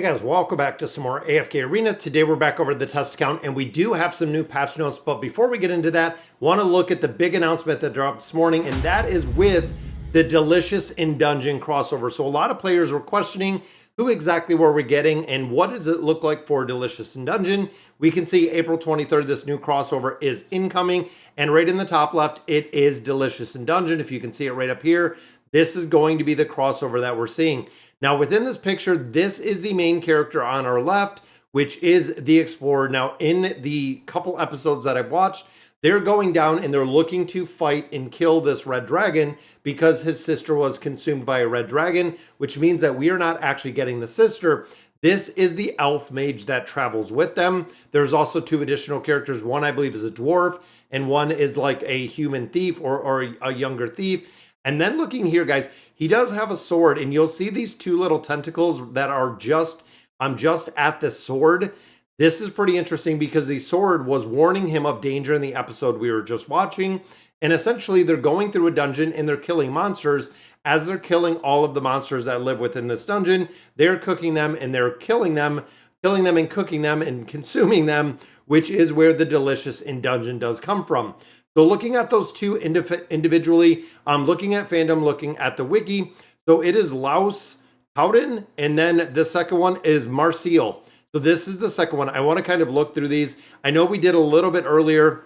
Guys, welcome back to some more AFK Arena. Today we're back over the test account and we do have some new patch notes, but before we get into that, want to look at the big announcement that dropped this morning, and that is with the Delicious in Dungeon crossover. So a lot of players were questioning who exactly were we getting and what does it look like for Delicious in Dungeon. We can see April 23rd, this new crossover is incoming, and right in the top left, it is Delicious in Dungeon. If you can see it right up here, this is going to be the crossover that we're seeing. Now within this picture, this is the main character on our left, which is the Explorer. Now in the couple episodes that I've watched, they're going down and they're looking to fight and kill this red dragon because his sister was consumed by a red dragon, which means that we are not actually getting the sister. This is the elf mage that travels with them. There's also two additional characters. One I believe is a dwarf and one is like a human thief or a younger thief. And then looking here, guys, he does have a sword, and you'll see these two little tentacles that are just at the sword. This is pretty interesting because the sword was warning him of danger in the episode we were just watching. And essentially, they're going through a dungeon and they're killing monsters. As they're killing all of the monsters that live within this dungeon, they're cooking them and they're killing them and cooking them and consuming them, which is where the Delicious in Dungeon does come from. So looking at those two individually, looking at fandom, looking at the wiki, so it is Laos, Howden, and then the second one is Marcille. So this is the second one. I want to kind of look through these. I know we did a little bit earlier,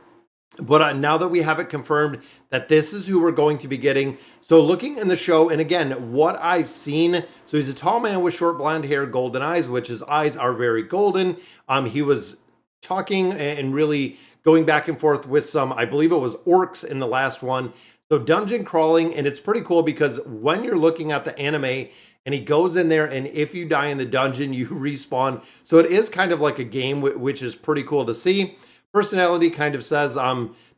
but now that we have it confirmed that this is who we're going to be getting. So looking in the show, and again, what I've seen, so he's a tall man with short blonde hair, golden eyes, which his eyes are very golden. He was talking and really going back and forth with some, I believe it was orcs in the last one. So dungeon crawling, and it's pretty cool because when you're looking at the anime and he goes in there and if you die in the dungeon, you respawn. So it is kind of like a game, which is pretty cool to see. Personality kind of says,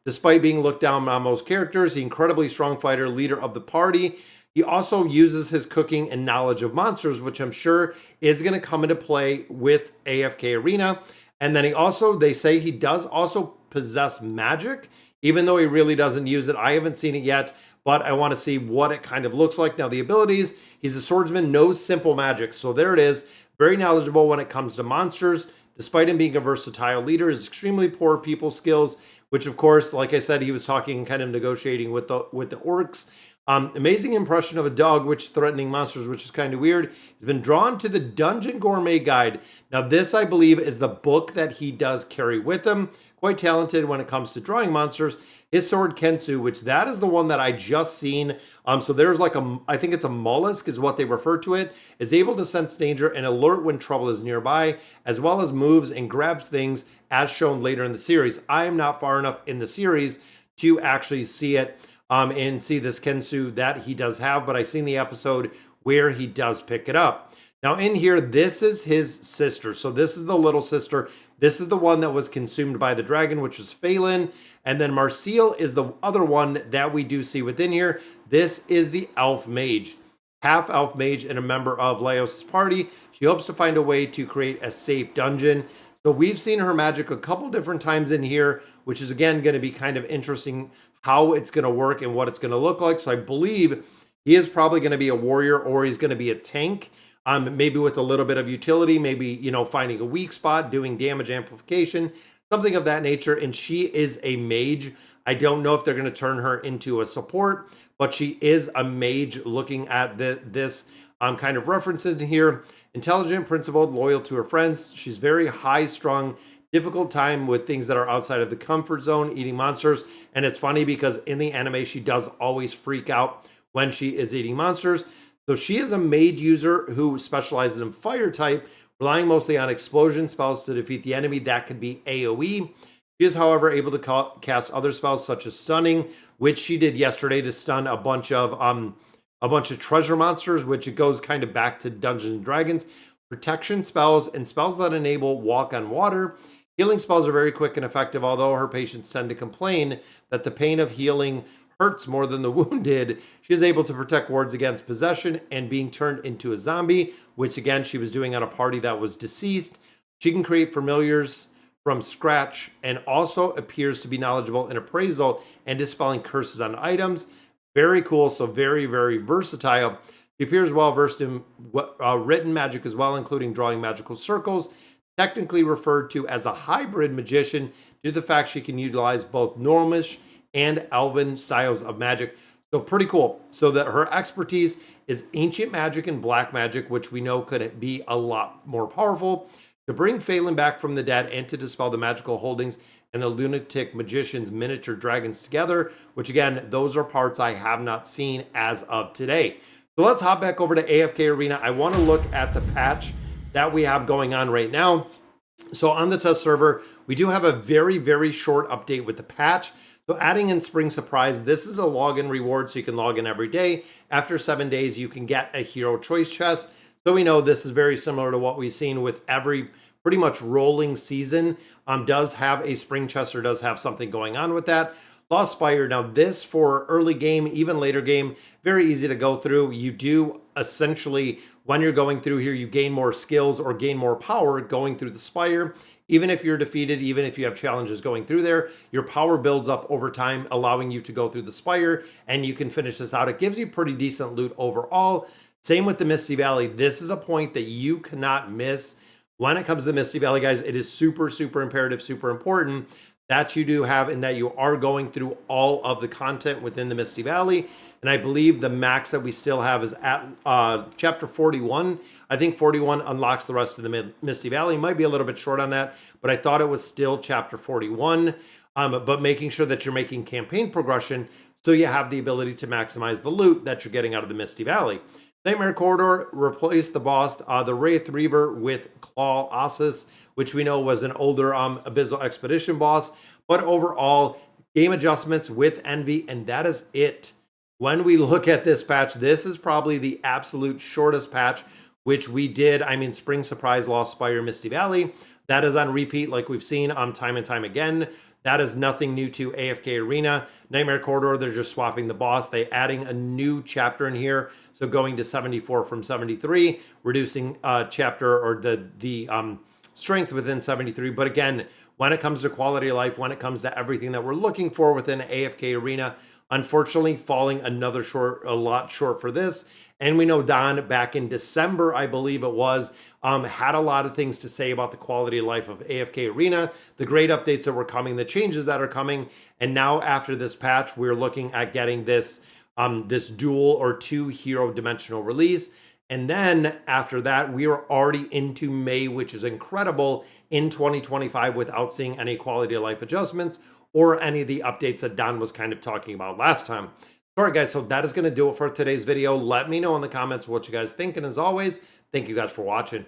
despite being looked down on most characters, he's an incredibly strong fighter, leader of the party. He also uses his cooking and knowledge of monsters, which I'm sure is going to come into play with AFK Arena. And then they say he does also possess magic, even though he really doesn't use it. I haven't seen it yet, but I want to see what it kind of looks like. Now, the abilities, he's a swordsman, knows simple magic. So there it is. Very knowledgeable when it comes to monsters. Despite him being a versatile leader, his extremely poor people skills, which of course, like I said, he was talking and kind of negotiating with the orcs. Amazing impression of a dog, which threatening monsters, which is kind of weird. He's been drawn to the Dungeon Gourmet Guide. Now, this, I believe, is the book that he does carry with him. Quite talented when it comes to drawing monsters. His sword, Kensu, which that is the one that I just seen. So there's like I think it's a mollusk is what they refer to it, is able to sense danger and alert when trouble is nearby, as well as moves and grabs things as shown later in the series. I am not far enough in the series to actually see it. And see this Kensu that he does have, but I've seen the episode where he does pick it up. Now in here, this is his sister. So this is the little sister. This is the one that was consumed by the dragon, which is Phelan. And then Marcille is the other one that we do see within here. This is the elf mage. Half elf mage and a member of Laos' party. She hopes to find a way to create a safe dungeon. So we've seen her magic a couple different times in here, which is again going to be kind of interesting how it's going to work and what it's going to look like. So I believe he is probably going to be a warrior or he's going to be a tank, maybe with a little bit of utility, maybe, finding a weak spot, doing damage amplification, something of that nature. And she is a mage. I don't know if they're going to turn her into a support, but she is a mage looking at this kind of references in here. Intelligent, principled, loyal to her friends. She's very high-strung, difficult time with things that are outside of the comfort zone, eating monsters. And it's funny because in the anime, she does always freak out when she is eating monsters. So she is a mage user who specializes in fire type, relying mostly on explosion spells to defeat the enemy. That could be AoE. She is, however, able to cast other spells such as stunning, which she did yesterday to stun a bunch of treasure monsters, which it goes kind of back to Dungeons and Dragons. Protection spells and spells that enable walk on water. Healing spells are very quick and effective, although her patients tend to complain that the pain of healing hurts more than the wound did. She is able to protect wards against possession and being turned into a zombie, which again, she was doing on a party that was deceased. She can create familiars from scratch and also appears to be knowledgeable in appraisal and dispelling curses on items. Very cool. So very, very versatile. She appears well versed in written magic as well, including drawing magical circles, technically referred to as a hybrid magician due to the fact she can utilize both Gnomish and Elven styles of magic. So pretty cool. So that her expertise is ancient magic and black magic, which we know could be a lot more powerful. To bring Phelan back from the dead and to dispel the magical holdings and the lunatic magician's miniature dragons together, which again, those are parts I have not seen as of today. So let's hop back over to AFK Arena. I want to look at the patch that we have going on right now. So on the test server, we do have a very, very short update with the patch. So adding in Spring Surprise, this is a login reward, so you can log in every day. After 7 days, you can get a hero choice chest. So we know this is very similar to what we've seen with every pretty much rolling season. Does have a spring chest or does have something going on with that. Lost Spire, now this for early game, even later game, very easy to go through. You do essentially, when you're going through here, you gain more skills or gain more power going through the Spire. Even if you're defeated, even if you have challenges going through there, your power builds up over time, allowing you to go through the Spire, and you can finish this out. It gives you pretty decent loot overall. Same with the Misty Valley. This is a point that you cannot miss. When it comes to the Misty Valley, guys, it is super, super imperative, super important that you do have and that you are going through all of the content within the Misty Valley. And I believe the max that we still have is at chapter 41. I think 41 unlocks the rest of the Misty Valley. Might be a little bit short on that, but I thought it was still chapter 41. But making sure that you're making campaign progression so you have the ability to maximize the loot that you're getting out of the Misty Valley. Nightmare Corridor replaced the boss, the Wraith Reaver, with Claw Ossus, which we know was an older Abyssal Expedition boss. But overall, game adjustments with Envy, and that is it. When we look at this patch, this is probably the absolute shortest patch, which we did. I mean, Spring Surprise, Lost Spire, Misty Valley. That is on repeat like we've seen time and time again. That is nothing new to AFK Arena. Nightmare Corridor, they're just swapping the boss. They adding a new chapter in here. So going to 74 from 73, reducing chapter or the strength within 73. But again, when it comes to quality of life, when it comes to everything that we're looking for within AFK Arena, unfortunately falling a lot short for this. And we know Don back in December, I believe it was, had a lot of things to say about the quality of life of AFK Arena, the great updates that were coming, the changes that are coming. And now after this patch, we're looking at getting this, this dual or 2 hero dimensional release. And then after that, we are already into May, which is incredible in 2025 without seeing any quality of life adjustments or any of the updates that Don was kind of talking about last time. All right, guys, so that is going to do it for today's video. Let me know in the comments what you guys think. And as always, thank you guys for watching.